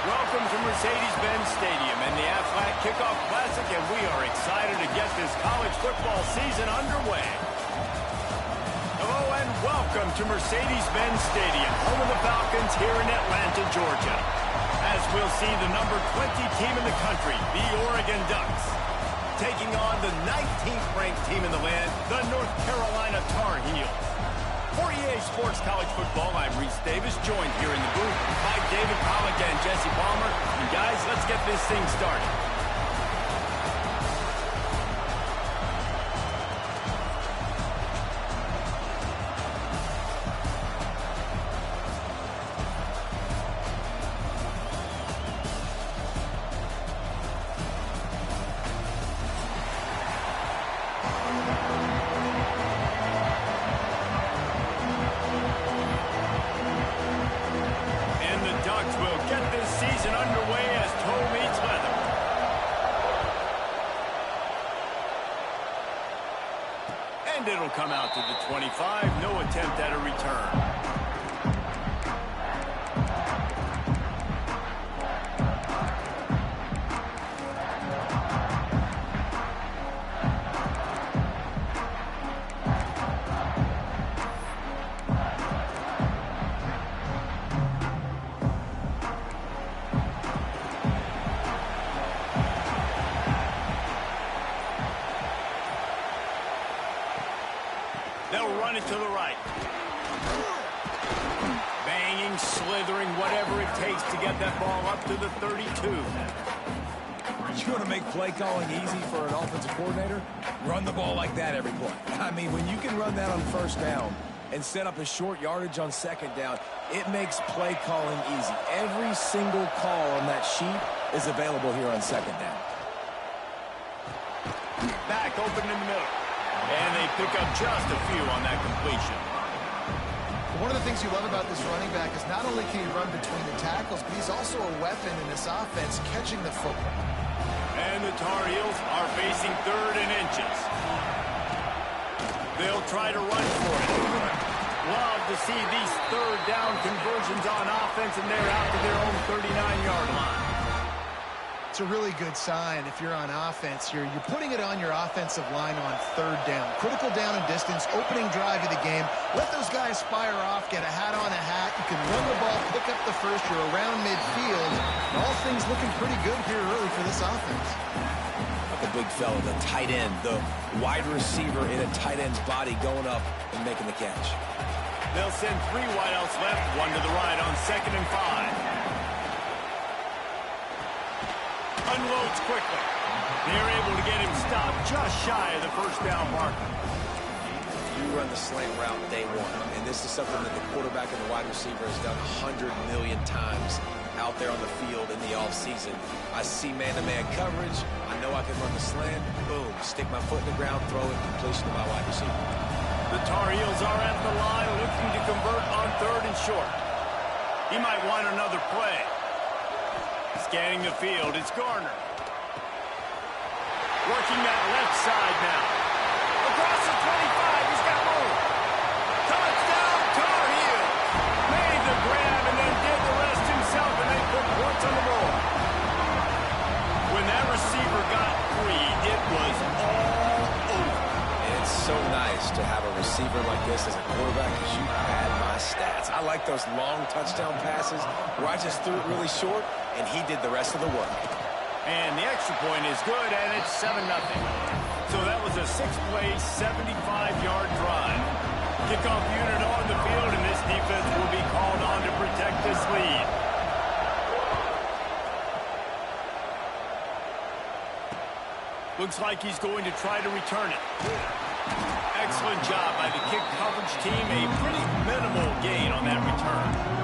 Welcome to Mercedes-Benz Stadium and the Aflac Kickoff Classic, and we are excited to get this college football season underway. Hello and welcome to Mercedes-Benz Stadium, home of the Falcons here in Atlanta, Georgia. As we'll see the number 20 team in the country, the Oregon Ducks, taking on the 19th ranked team in the land, the North Carolina Tar Heels. For EA Sports College Football, I'm Reese Davis, joined here in the booth by David Pollack and Jesse Palmer. And guys, let's get this thing started. And it'll come out to the 25. No attempt at a return. They'll run it to the right. Banging, slithering, whatever it takes to get that ball up to the 32. You want to make play calling easy for an offensive coordinator? Run the ball like that every play. I mean, when you can run that on first down and set up a short yardage on second down, it makes play calling easy. Every single call on that sheet is available here on second down. Back open in the middle. And they pick up just a few on that completion. One of the things you love about this running back is not only can he run between the tackles, but he's also a weapon in this offense catching the football. And the Tar Heels are facing 3rd and inches. They'll try to run for it. Love to see these 3rd down conversions on offense, and they're out to their own 39-yard line. It's a really good sign if you're on offense here. You're putting it on your offensive line on 3rd down. Critical down and distance, opening drive of the game. Let those guys fire off, get a hat on a hat. You can run the ball, pick up the first. You're around midfield. And all things looking pretty good here early for this offense. Like a big fella, the tight end, the wide receiver in a tight end's body going up and making the catch. They'll send 3 wideouts left, 1 to the right on 2nd and 5. Unloads quickly. They're able to get him stopped just shy of the first down marker. You run the slant route day one, and this is something that the quarterback and the wide receiver has done 100 million times out there on the field in the offseason. I see man-to-man coverage. I know I can run the slant. Boom. Stick my foot in the ground, throw it, completion to my wide receiver. The Tar Heels are at the line looking to convert on 3rd and short. He might want another play. Scanning the field, it's Garner. Working that left side now. Across the 25, he's got room. Touchdown, Tar Heels. Made the grab and then did the rest himself, and they put points on the board. When that receiver got free, it was all over. It's so nice to have a receiver like this as a quarterback because you had my stats. I like those long touchdown passes where I just threw it really short and he did the rest of the work. And the extra point is good, and it's 7-0. So that was a 6-play, 75-yard drive. Kickoff unit on the field, and this defense will be called on to protect this lead. Looks like he's going to try to return it. Excellent job by the kick coverage team. A pretty minimal gain on that return.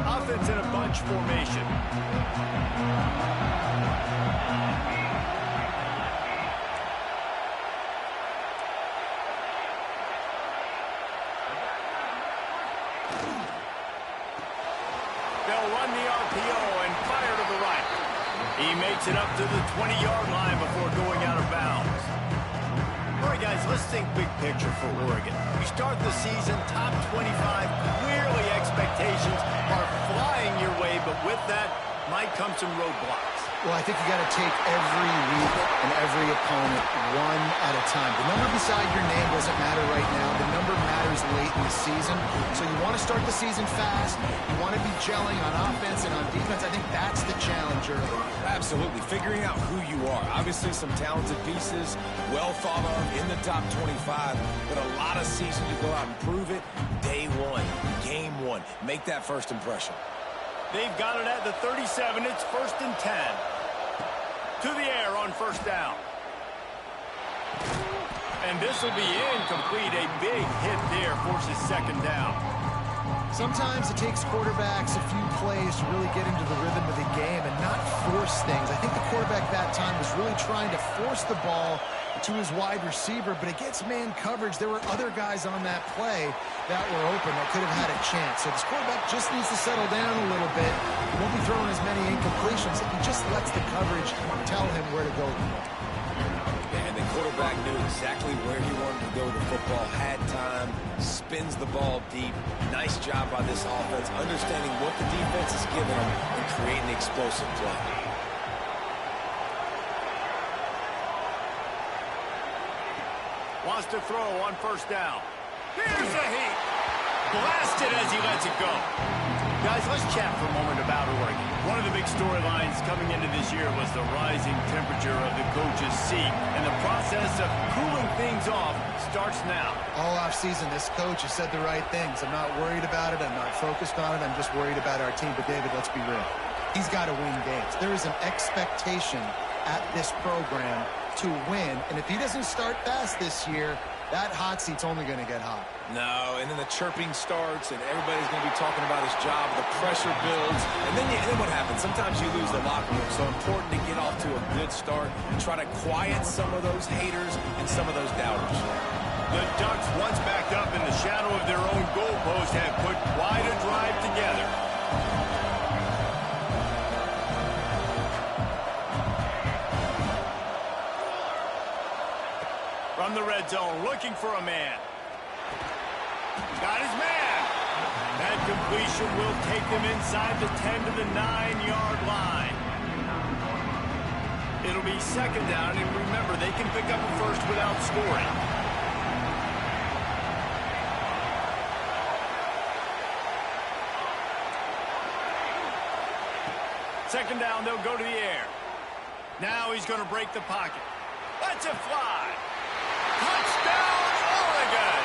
Offense in a bunch formation. They'll run the RPO and fire to the right. He makes it up to the 20-yard line before going out of bounds. All right, guys, let's think big picture for Oregon. You start the season top 25. Clearly, expectations are flying your way, but with that might come some roadblocks. Well, I think you got to take every week and every opponent one at a time. The number beside your name doesn't matter right now. The number matters late in the season. So you want to start the season fast. You want to be gelling on offense and on defense. I think that's the challenge early. Absolutely. Figuring out who you are. Obviously, some talented pieces, well thought of in the top 25, but a lot of season to go out and prove it. Day one, game one. Make that first impression. They've got it at the 37. It's 1st and 10. To the air on 1st down. And this will be incomplete. A big hit there forces 2nd down. Sometimes it takes quarterbacks a few plays to really get into the rhythm of the game and not force things. I think the quarterback that time was really trying to force the ball to his wide receiver, but against man coverage, there were other guys on that play that were open that could have had a chance. So this quarterback just needs to settle down a little bit. He won't be throwing as many incompletions. He just lets the coverage tell him where to go. And the quarterback knew exactly where he wanted to go with the football, had time, spins the ball deep. Nice job by this offense, understanding what the defense is giving them and creating explosive play. Wants to throw on 1st down. Here's a heat. Blasted as he lets it go. Guys, let's chat for a moment about Oregon. One of the big storylines coming into this year was the rising temperature of the coach's seat. And the process of cooling things off starts now. All offseason, this coach has said the right things. I'm not worried about it. I'm not focused on it. I'm just worried about our team. But, David, let's be real. He's got to win games. There is an expectation at this program to win. And if he doesn't start fast this year, that hot seat's only going to get hot. No, and then the chirping starts, and everybody's going to be talking about his job. The pressure builds, and then what happens? Sometimes you lose the locker room, so important to get off to a good start and try to quiet some of those haters and some of those doubters. The Ducks, once backed up in the shadow of their own goalpost, have put quite a drive together. From the red zone, looking for a man. Got his man. That completion will take them inside the 10 to the 9-yard line. It'll be 2nd down, and remember, they can pick up a first without scoring. Second down, they'll go to the air. Now he's going to break the pocket. Lets it fly. Touchdown, Oregon!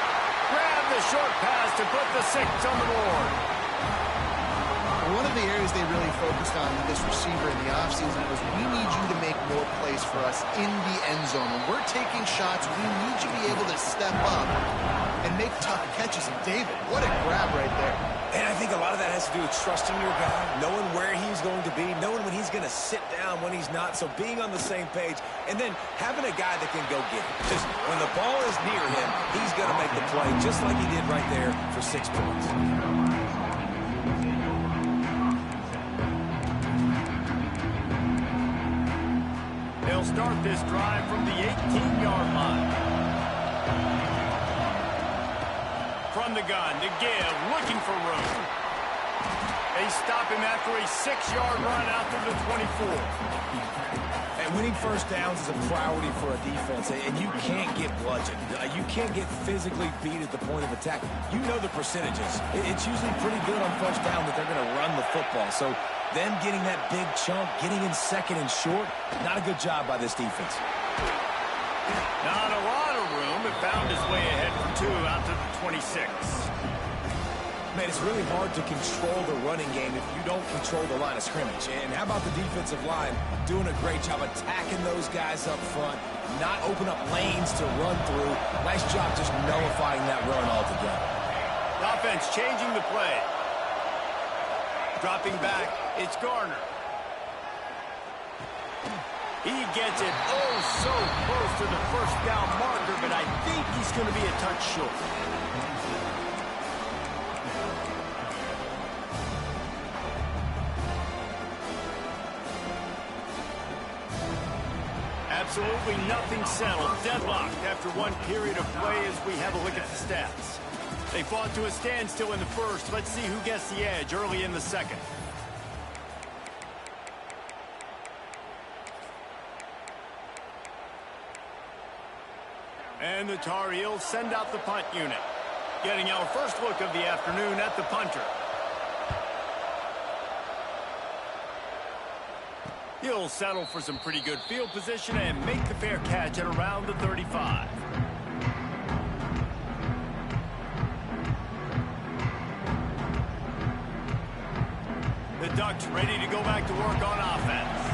Grab the short pass to put the 6 on the board. One of the areas they really focused on with this receiver in the offseason was we need you to make more plays for us in the end zone. When we're taking shots, we need you to be able to step up and make tough catches. And David, what a grab right there. And I think a lot of that has to do with trusting your guy, knowing where he's going to be, knowing when he's going to sit down, when he's not, so being on the same page, and then having a guy that can go get it. Just when the ball is near him, he's going to make the play, just like he did right there for 6 points. They'll start this drive from the 18-yard line. From the gun, to give, looking for room. They stop him after a 6-yard run out to the 24. And winning first downs is a priority for a defense, and you can't get bludgeoned. You can't get physically beat at the point of attack. You know the percentages. It's usually pretty good on first down that they're going to run the football. So them getting that big chunk, getting in 2nd and short, not a good job by this defense. Not a lot of room. It found its way ahead for 2 out to the 26. Man, it's really hard to control the running game if you don't control the line of scrimmage. And how about the defensive line doing a great job attacking those guys up front, not open up lanes to run through. Nice job just nullifying that run altogether. Offense changing the play. Dropping back, it's Garner. He gets it oh so close to the first down marker, but I think he's going to be a touch short. Absolutely nothing settled. Deadlocked after one period of play as we have a look at the stats. They fought to a standstill in the first. Let's see who gets the edge early in the second. And the Tar Heels send out the punt unit. Getting our first look of the afternoon at the punter. He'll settle for some pretty good field position and make the fair catch at around the 35. The Ducks ready to go back to work on offense.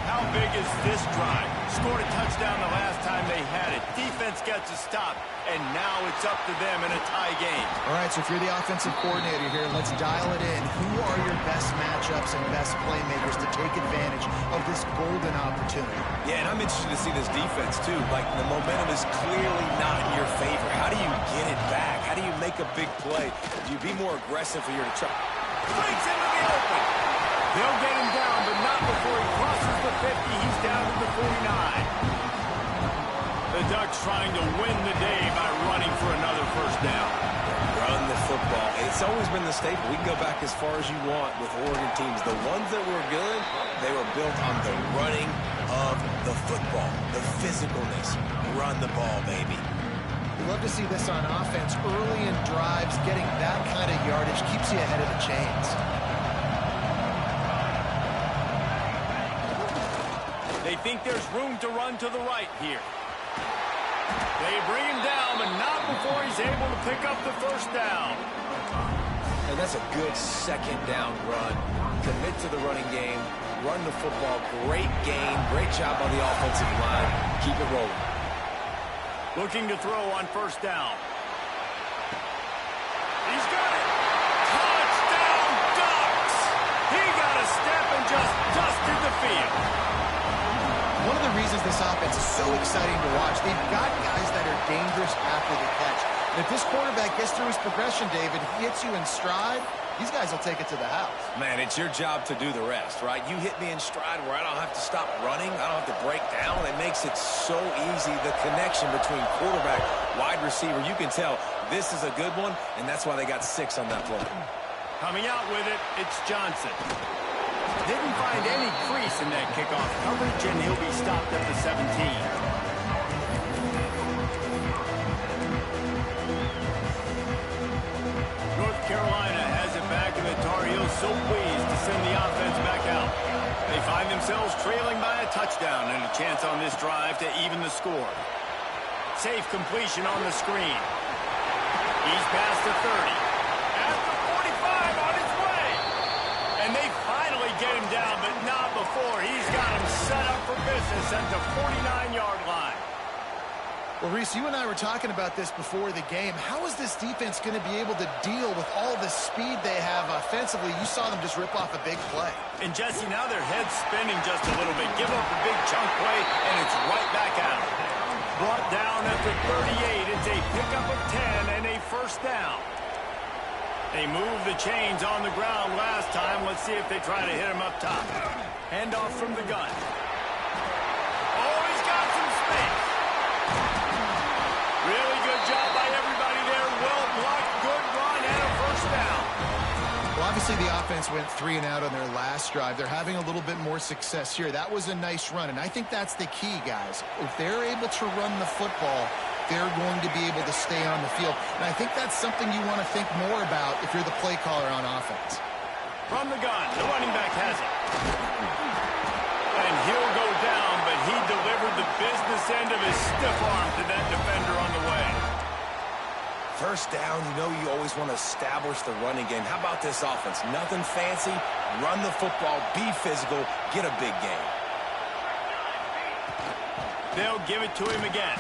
How big is this drive? Scored a touchdown the last time they had it. Defense gets a stop, and now it's up to them in a tie game. All right, so if you're the offensive coordinator here, let's dial it in. Who are your best matchups and best playmakers to take advantage of this golden opportunity? Yeah, and I'm interested to see this defense, too. Like, the momentum is clearly not in your favor. How do you get it back? How do you make a big play? Do you be more aggressive for your try? Breaks into the open. They'll get him down, but not before he crosses the 50. He's down to the 49. The Ducks trying to win the day by running for another first down. Run the football. It's always been the staple. We can go back as far as you want with Oregon teams. The ones that were good, they were built on the running of the football, the physicalness. Run the ball, baby. Love to see this on offense. Early in drives, getting that kind of yardage keeps you ahead of the chains. They think there's room to run to the right here. They bring him down, but not before he's able to pick up the first down. And that's a good second down run. Commit to the running game. Run the football. Great game. Great job on the offensive line. Keep it rolling. Looking to throw on first down. He's got it. Touchdown, Ducks! He got a step and just dusted the field. One of the reasons this offense is so exciting to watch, they've got guys that are dangerous after the catch. And if this quarterback gets through his progression, David, he hits you in stride, these guys will take it to the house. Man, it's your job to do the rest, right? You hit me in stride where I don't have to stop running. I don't have to break down. It makes it so easy, the connection between quarterback, wide receiver. You can tell this is a good one, and that's why they got 6 on that play. Coming out with it, it's Johnson. Didn't find any crease in that kickoff coverage, and he'll be stopped at the 17. North Carolina has it back, and the Tar Heels so pleased to send the offense back out. They find themselves trailing by a touchdown and a chance on this drive to even the score. Safe completion on the screen. He's past the 30. At the 45 on his way. And they finally get him down, but not before. He's got him set up for business at the 49-yard line. Well, Reese, you and I were talking about this before the game. How is this defense going to be able to deal with all the speed they have offensively? You saw them just rip off a big play. And, Jesse, now their head's spinning just a little bit. Give up a big chunk play, and it's right back out. Brought down at the 38. It's a pickup of 10 and a first down. They moved the chains on the ground last time. Let's see if they try to hit him up top. Handoff from the gun. Oh, he's got some space. Really good job by everybody there. Well blocked, good run, and a first down. Well, obviously the offense went 3 and out on their last drive. They're having a little bit more success here. That was a nice run, and I think that's the key, guys. If they're able to run the football, they're going to be able to stay on the field. And I think that's something you want to think more about if you're the play caller on offense. From the gun, the running back has it. And he'll go down, but he delivered the business end of his stiff arm to that defender on the way. First down, you know you always want to establish the running game. How about this offense? Nothing fancy. Run the football, be physical, get a big game. They'll give it to him again.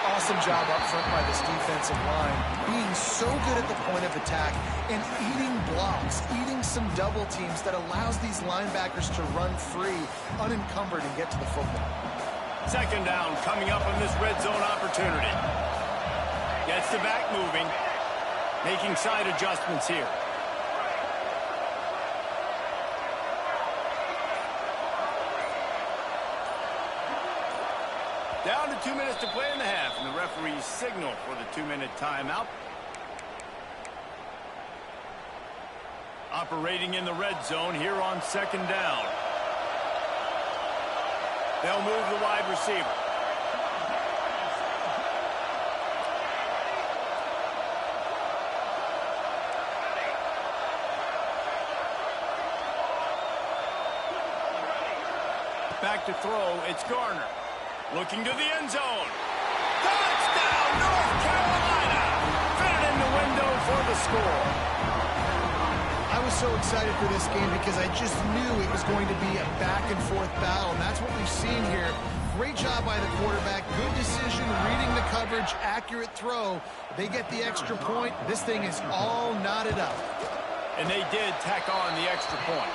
Awesome job up front by this defensive line, being so good at the point of attack and eating blocks, eating some double teams that allows these linebackers to run free, unencumbered, and get to the football. Second down coming up on this red zone opportunity. Gets the back moving, making side adjustments here. Down to 2 minutes to play in the half, and the referee's signal for the 2-minute timeout. Operating in the red zone here on 2nd down. They'll move the wide receiver. Back to throw, it's Garner. Looking to the end zone. Touchdown, North Carolina! Fitted in the window for the score. I was so excited for this game because I just knew it was going to be a back-and-forth battle, and that's what we've seen here. Great job by the quarterback, good decision, reading the coverage, accurate throw. They get the extra point. This thing is all knotted up. And they did tack on the extra point.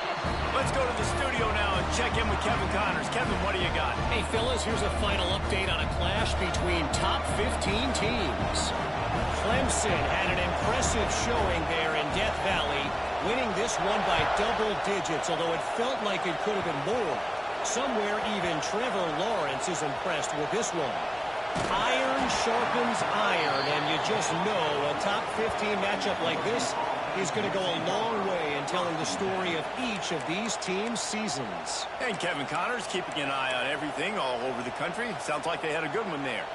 Let's go to the studio now and check in with Kevin Connors. Kevin, what do you got? Hey, fellas, here's a final update on a clash between top 15 teams. Clemson had an impressive showing there in Death Valley, winning this one by double digits, although it felt like it could have been more. Somewhere even Trevor Lawrence is impressed with this one. Iron sharpens iron, and you just know a top 15 matchup like this is going to go a long way in telling the story of each of these teams' seasons. And Kevin Connors keeping an eye on everything all over the country. Sounds like they had a good one there.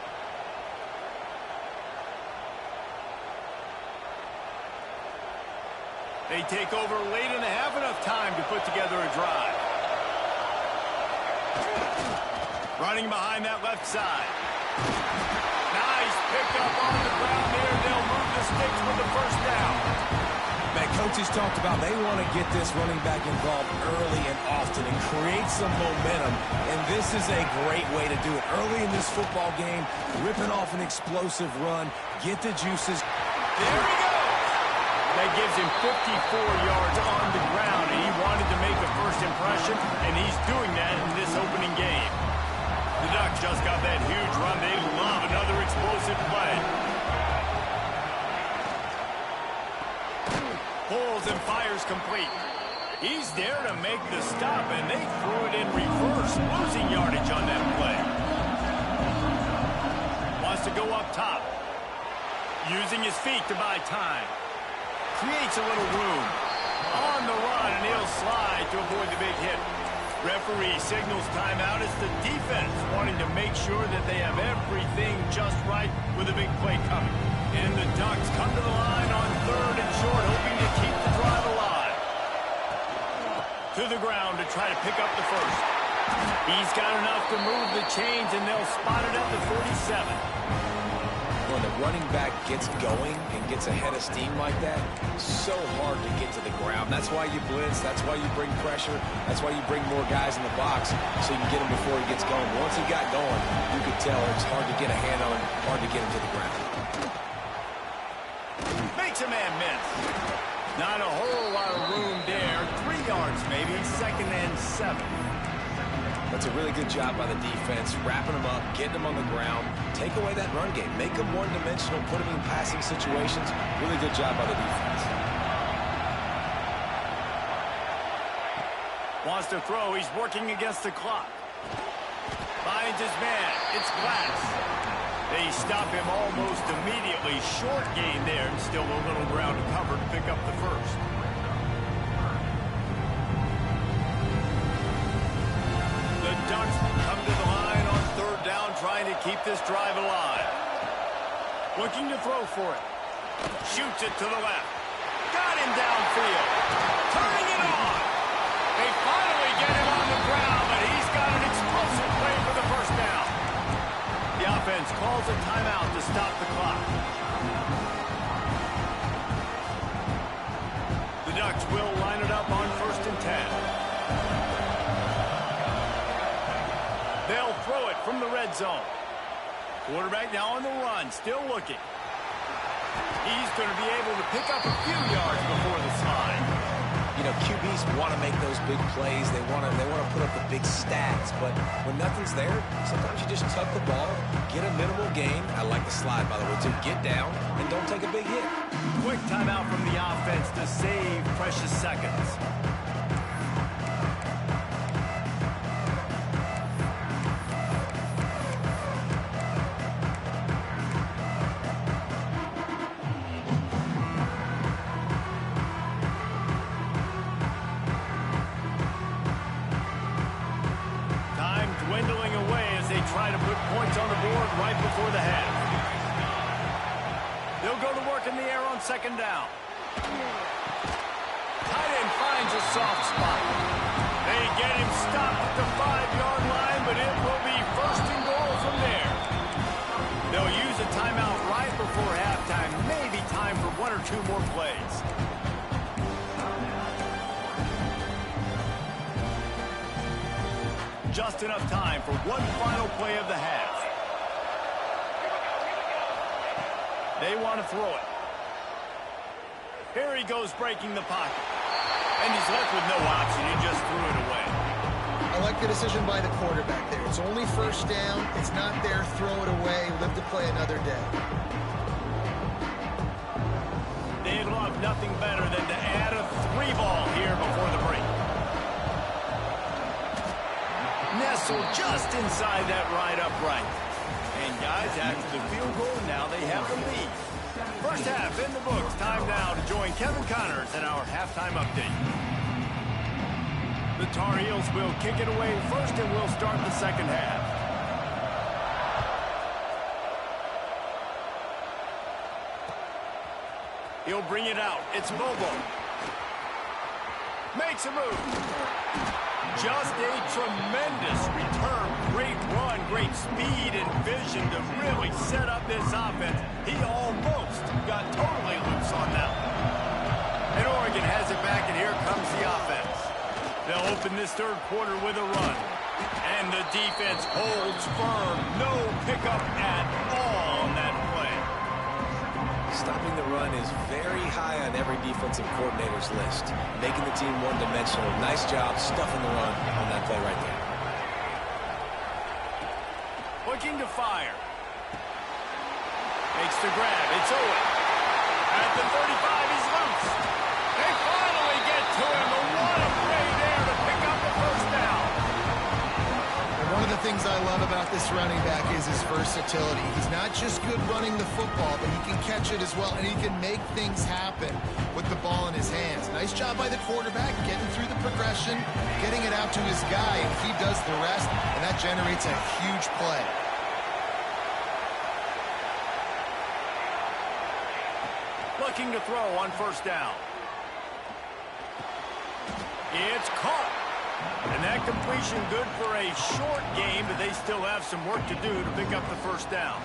They take over late in the half, enough time to put together a drive. Running behind that left side. Nice pickup on the ground there. They'll move the sticks with the first down. Man, coaches talked about they want to get this running back involved early and often and create some momentum, and this is a great way to do it. Early in this football game, ripping off an explosive run, get the juices. There he goes. That gives him 54 yards on the ground, and he wanted to make a first impression, and he's doing that in this opening game. The Ducks just got that huge run. They love another explosive play. Pulls and fires complete. He's there to make the stop, and they threw it in reverse, losing yardage on that play. Wants to go up top. Using his feet to buy time. Creates a little room. On the run, and he'll slide to avoid the big hit. Referee signals timeout. It's the defense wanting to make sure that they have everything just right with a big play coming. And the Ducks come to the line on 3rd and short, hoping to keep the drive alive. To the ground to try to pick up the first. He's got enough to move the chains, and they'll spot it at the 47. When the running back gets going and gets ahead of steam like that, so hard to get to the ground. That's why you blitz. That's why you bring pressure. That's why you bring more guys in the box so you can get him before he gets going. Once he got going, you could tell it's hard to get a hand on him, hard to get him to the ground. Makes a man miss. Not a whole lot of room there. 3 yards maybe. 2nd and 7. That's a really good job by the defense, wrapping them up, getting them on the ground, take away that run game, make them one-dimensional, put them in passing situations. Really good job by the defense. Wants to throw. He's working against the clock. Finds his man. It's Glass. They stop him almost immediately. Short gain there, and still a little ground to cover to pick up the first. The Ducks come to the line on 3rd down, trying to keep this drive alive. Looking to throw for it. Shoots it to the left. Got him downfield. Turning it on. They finally get him on the ground, but he's got an explosive play for the first down. The offense calls a timeout to stop the clock. The Ducks will line it up on 1st and 10. They'll throw it from the red zone. Quarterback now on the run, still looking. He's going to be able to pick up a few yards before the slide. You know, QBs want to make those big plays. They want to put up the big stats. But when nothing's there, sometimes you just tuck the ball, get a minimal gain. I like the slide, by the way, too. Get down and don't take a big hit. Quick timeout from the offense to save precious seconds. try to put points on the board right before the half. They'll go to work in the air on second down. Tight end finds a soft spot. They get him stopped at the 5-yard line, but it will be first and goal from there. They'll use a timeout right before halftime. Maybe time for one or two more plays. Just enough time for one final play of the half. They want to throw it. Here he goes breaking the pocket. And he's left with no option. He just threw it away. I like the decision by the quarterback there. It's only first down. It's not there. Throw it away. Live to play another day. They'd love nothing better than to add a 3-ball here before the break. Nestled just inside that right upright. And guys, after the field goal, now they have the lead. First half in the books. Time now to join Kevin Connors in our halftime update. The Tar Heels will kick it away first, and we'll start the second half. He'll bring it out. It's Bobo. Makes a move. Just a tremendous return. Great run, great speed and vision to really set up this offense. He almost got totally loose on that one. And Oregon has it back, and here comes the offense. They'll open this third quarter with a run. And the defense holds firm. No pickup at all on that play. Stopping the run is very high on every defensive coordinator's list. Making the team one-dimensional. Nice job stuffing the run on that play right there. Looking to fire. Makes the grab. It's Owen. At the 35, he's loose. They finally get to him. What a great air to pick up the first down. And one of the things I love about this running back is his versatility. He's not just good running the football, but he can catch it as well, and he can make things happen with the ball in his hands. Nice job by the quarterback, getting through the progression, getting it out to his guy, and he does the rest, and that generates a huge play. Looking to throw on first down. It's caught. And that completion good for a short game, but they still have some work to do to pick up the first down.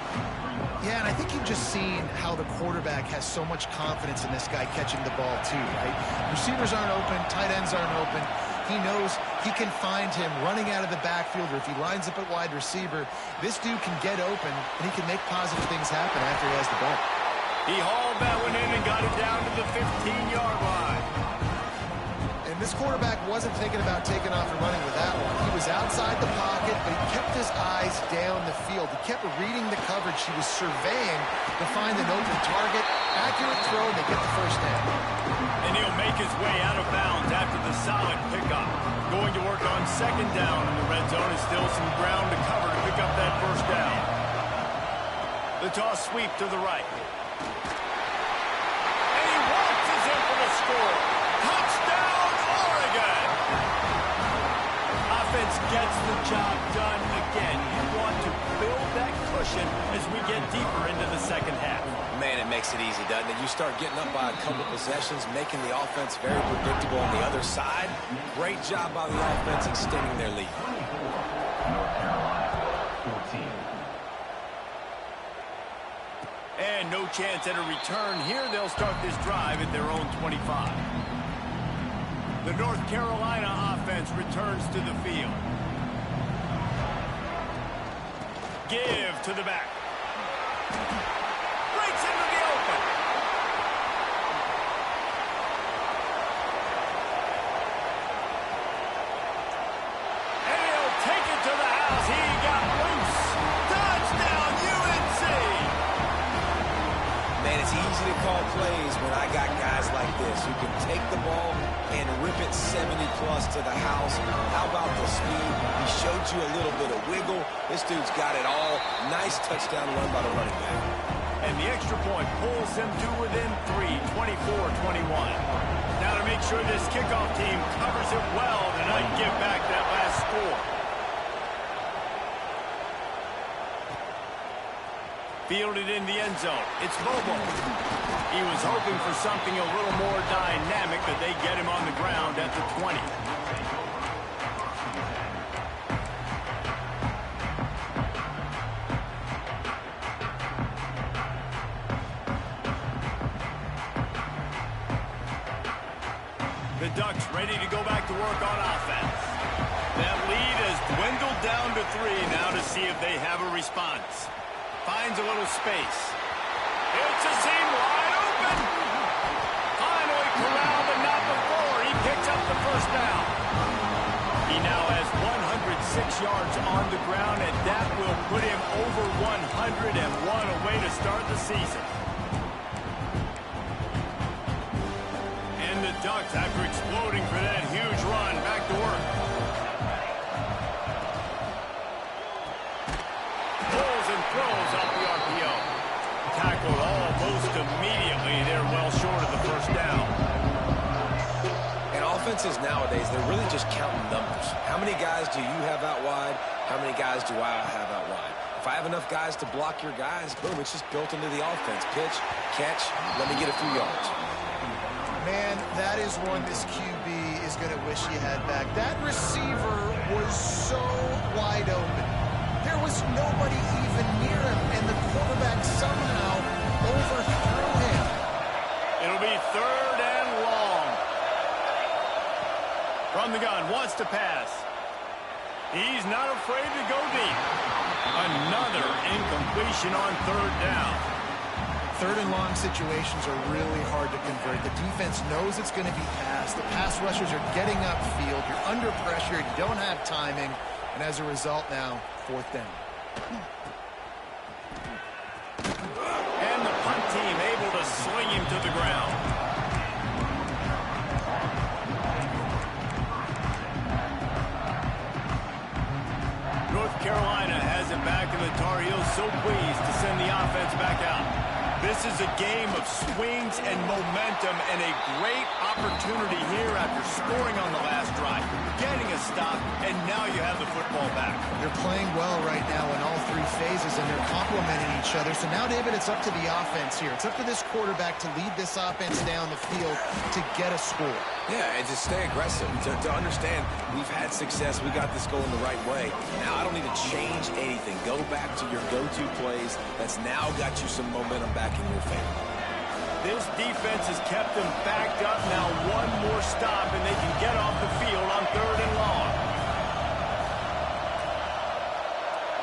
Yeah, and I think you've just seen how the quarterback has so much confidence in this guy catching the ball too, right? Receivers aren't open, tight ends aren't open. He knows he can find him running out of the backfield, or if he lines up at wide receiver, this dude can get open, and he can make positive things happen after he has the ball. He hauled that one in and got it down to the 15-yard line. And this quarterback wasn't thinking about taking off and running with that one. He was outside the pocket, but he kept his eyes down the field. He kept reading the coverage. He was surveying to find an open target. Accurate throw, and they get the first down. And he'll make his way out of bounds after the solid pickup. Going to work on second down in the red zone is still some ground to cover to pick up that first down. The toss sweep to the right. And he launches in for the score. Touchdown, Oregon! Offense gets the job done again. You want to build that cushion as we get deeper into the second half. Man, it makes it easy, doesn't it? You start getting up by a couple possessions, making the offense very predictable on the other side. Great job by the offense extending their lead. And no chance at a return here. They'll start this drive at their own 25. The North Carolina offense returns to the field. Give to the back. Breaks into the open. And he'll take it to the house. He got loose. Touchdown, UNC. Man, it's easy to call plays when I got guys like this who can take the ball and rip it 70-plus to the house. How about the speed? He showed you a little bit of wiggle. This dude's got it all. Nice touchdown run by the running back. And the extra point pulls them to within 3, 24-21. Now to make sure this kickoff team covers it well tonight, give back that last score. Fielded in the end zone. It's Bobo. He was hoping for something a little more dynamic, but they get him on the ground at the 20. The Ducks ready to go back to work on offense. That lead has dwindled down to 3 now to see if they have a response. Finds a little space. It's a seam wide open. Finally corralled, but not before. He picks up the first down. He now has 106 yards on the ground, and that will put him over 101 away to start the season. And the Ducks, after exploding for that huge run, back to work. Pulls and throws off the RPO. Tackled almost immediately. They're well short of the first down. And offenses nowadays, they're really just counting numbers. How many guys do you have out wide? How many guys do I have out wide? If I have enough guys to block your guys, boom, it's just built into the offense. Pitch, catch, let me get a few yards. Man, that is one this QB is going to wish he had back. That receiver was so wide open. There was nobody even near him, and the quarterback somehow overthrew him. It'll be 3rd and long. From the gun, wants to pass. He's not afraid to go deep. Another incompletion on 3rd down. 3rd and long situations are really hard to convert. The defense knows it's going to be passed. The pass rushers are getting upfield. You're under pressure. You don't have timing. And as a result now, 4th down. And the punt team able to sling him to the ground. North Carolina has it back, and the Tar Heels so pleased to send the offense back out. This is a game of swings and momentum, and a great opportunity here after scoring on the last drive, getting a stop, and now you have the football back. They're playing well right now in all 3 phases, and they're complementing each other. So now, David, it's up to the offense here. It's up to this quarterback to lead this offense down the field to get a score. Yeah, and to stay aggressive, to understand we've had success, we got this going the right way. Now I don't need to change anything. Go back to your go-to plays. That's now got you some momentum back in your favor. This defense has kept them backed up. Now one more stop, and they can get off the field on 3rd and long.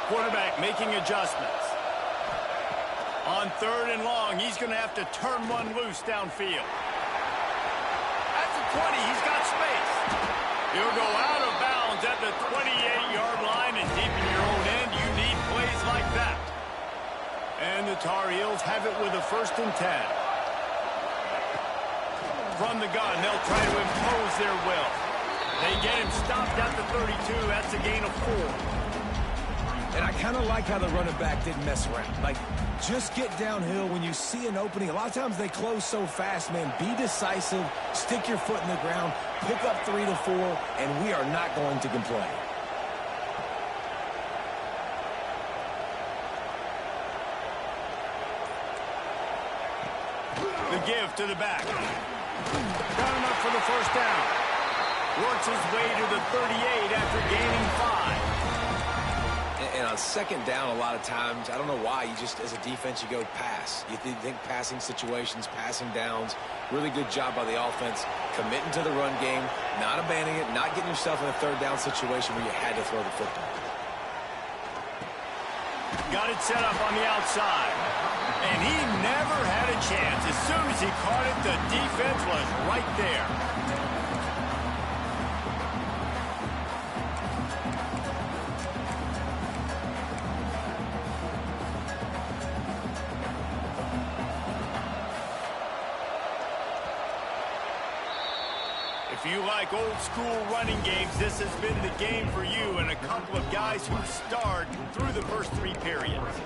Quarterback making adjustments. On 3rd and long, he's going to have to turn one loose downfield. At the 20, he's got space. He'll go out of bounds at the 28-yard line, and deep in your own end, you need plays like that. And the Tar Heels have it with a 1st and 10. From the gun, they'll try to impose their will. They get him stopped at the 32. That's a gain of 4. And I kind of like how the running back didn't mess around. Like, just get downhill when you see an opening. A lot of times they close so fast, man. Be decisive, stick your foot in the ground, pick up 3 to 4, and we are not going to complain. The give to the back. Got enough for the first down. Works his way to the 38 after gaining 5. And on 2nd down, a lot of times, I don't know why, you just, as a defense, you go pass. You think passing situations, passing downs. Really good job by the offense, committing to the run game, not abandoning it, not getting yourself in a 3rd down situation where you had to throw the football. Got it set up on the outside. And he never had a chance. As soon as he caught it, the defense was right there. If you like old school running games, this has been the game for you, and a couple of guys who starred through the first 3 periods.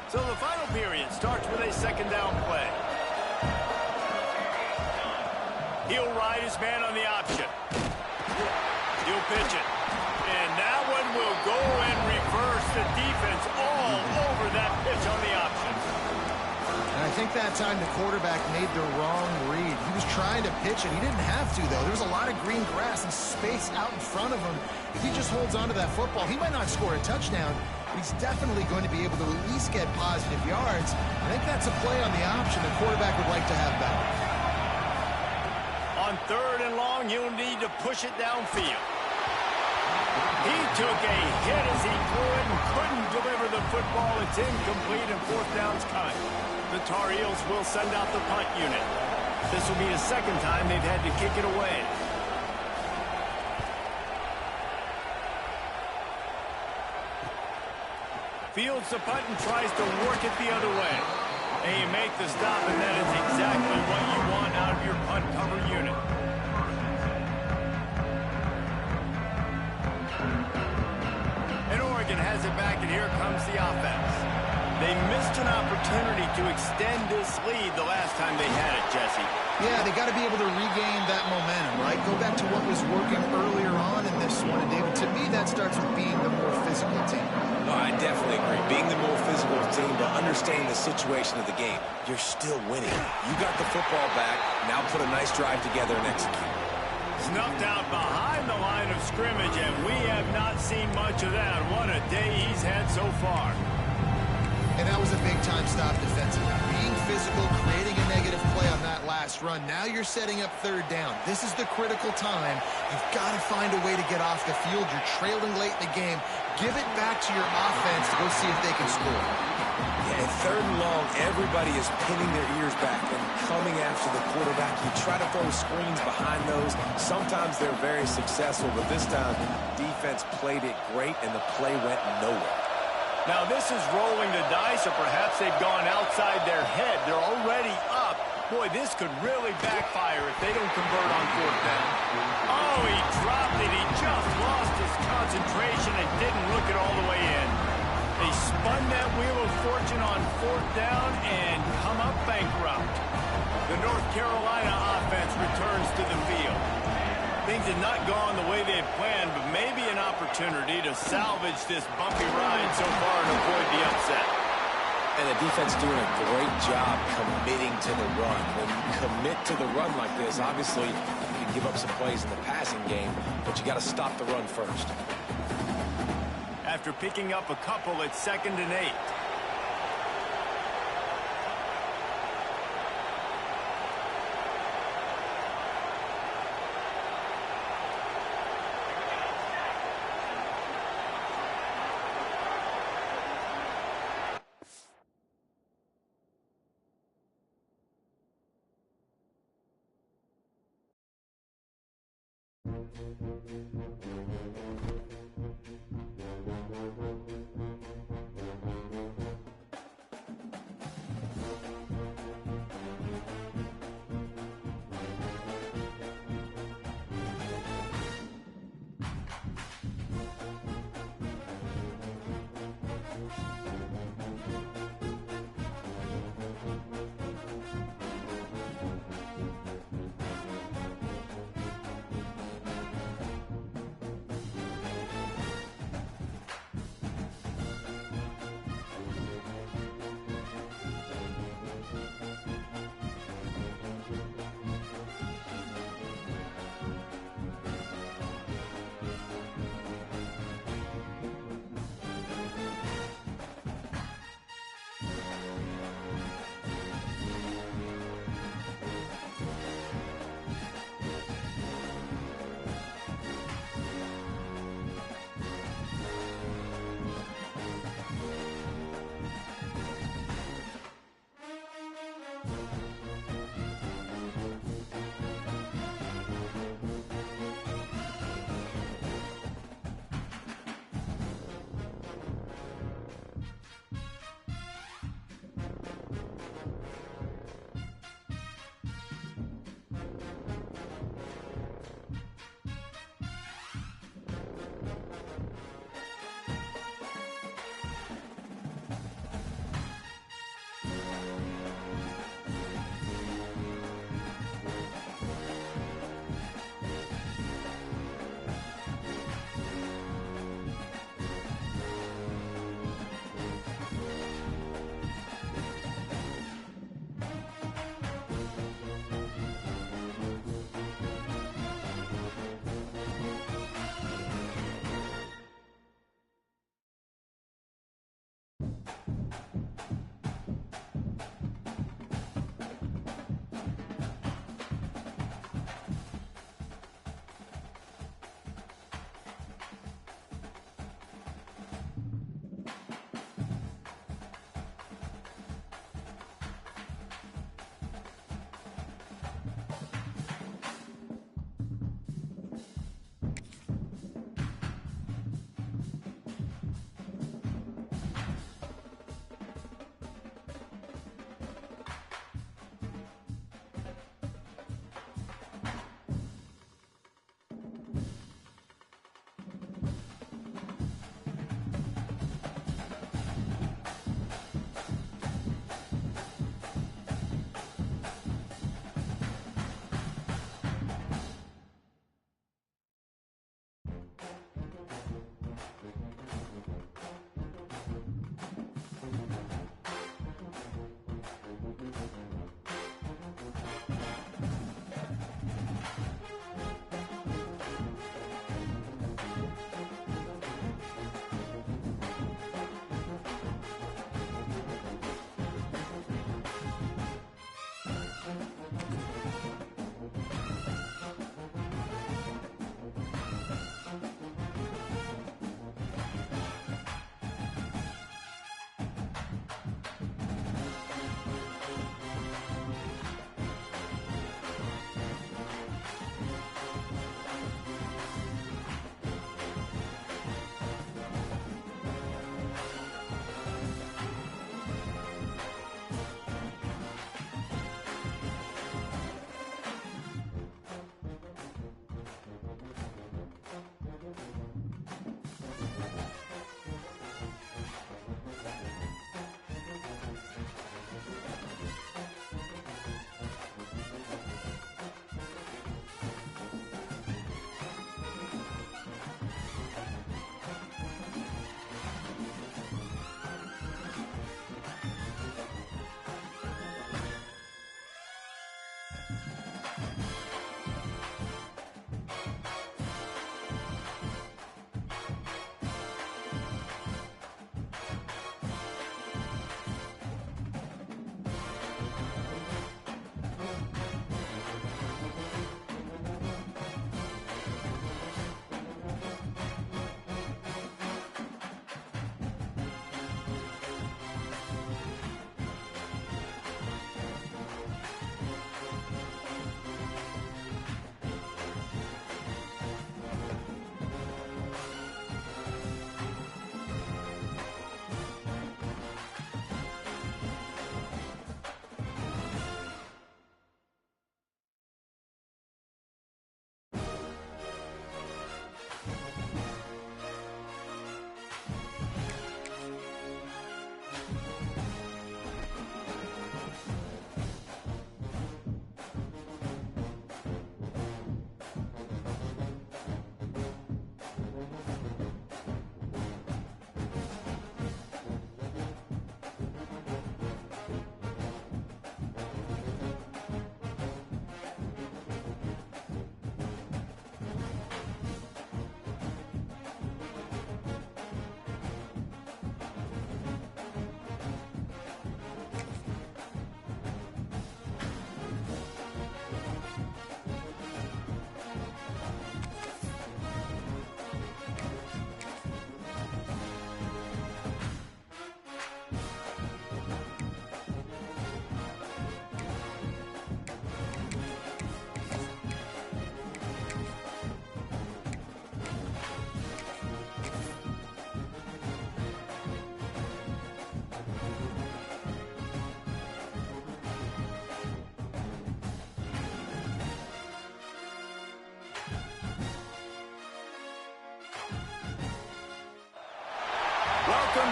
So the final period starts with a 2nd down play. He'll ride his man on the option. He'll pitch it. And that one will go and reverse. The defense all over that pitch on the option. And I think that time the quarterback made the wrong read. He was trying to pitch it. He didn't have to, though. There was a lot of green grass and space out in front of him. If he just holds on to that football, he might not score a touchdown, but he's definitely going to be able to at least get positive yards. I think that's a play on the option the quarterback would like to have back. On 3rd and long, you'll need to push it downfield. He took a hit as he threw it and couldn't deliver the football. It's incomplete and 4th down's cut. The Tar Heels will send out the punt unit. This will be the 2nd time they've had to kick it away. Fields the punt and tries to work it the other way. And you make the stop, and that is exactly what you want out of your punt cover unit. And Oregon has it back, and here comes the offense. They missed an opportunity to extend this lead the last time they had it, Jesse. Yeah, they got to be able to regain that momentum, right? Go back to what was working earlier on in this one. And, David, to me, that starts with being the more physical team. No, I definitely agree. Being the more physical team, but understanding the situation of the game. You're still winning. You got the football back. Now put a nice drive together and execute. Snuffed out behind the line of scrimmage, and we have not seen much of that. What a day he's had so far. And that was a big-time stop defensively. Being physical, creating a negative play on that last run. Now you're setting up 3rd down. This is the critical time. You've got to find a way to get off the field. You're trailing late in the game. Give it back to your offense to go see if they can score. Yeah, at 3rd and long, everybody is pinning their ears back and coming after the quarterback. You try to throw screens behind those. Sometimes they're very successful, but this time, defense played it great, and the play went nowhere. Now this is rolling the dice, or perhaps they've gone outside their head. They're already up. Boy, this could really backfire if they don't convert on 4th down. Oh, he dropped it. He just lost his concentration and didn't look it all the way in. They spun that wheel of fortune on 4th down and come up bankrupt. The North Carolina offense returns to the field. Things had not gone the way they had planned, but maybe an opportunity to salvage this bumpy ride so far and avoid the upset. And the defense doing a great job committing to the run. When you commit to the run like this, obviously you can give up some plays in the passing game, but you got to stop the run first. After picking up a couple, it's 2nd and 8.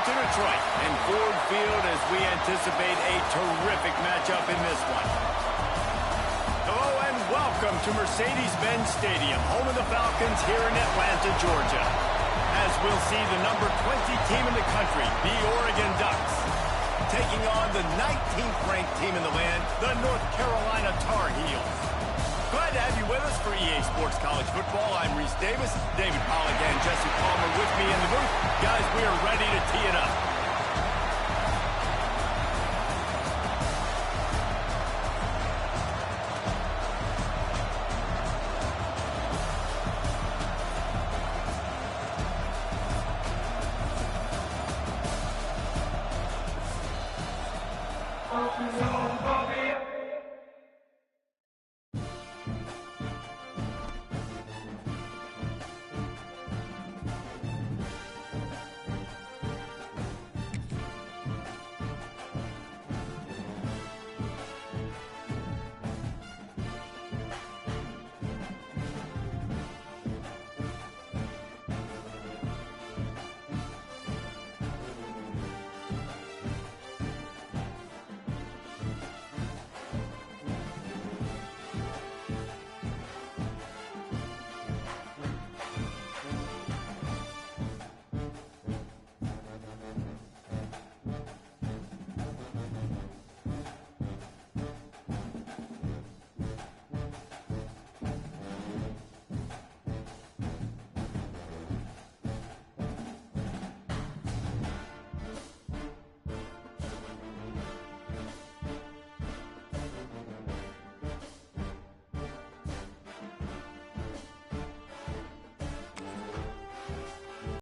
to Detroit and Ford Field as we anticipate a terrific matchup in this one. Hello and welcome to Mercedes-Benz Stadium, home of the Falcons here in Atlanta, Georgia. As we'll see the number 20 team in the country, the Oregon Ducks, taking on the 19th ranked team in the land, the North Carolina Tar Heels. Glad to have you with us for EA Sports College Football. I'm Reese Davis, David Pollack and Jesse Palmer with me in the booth. Guys, we are ready to tee it up.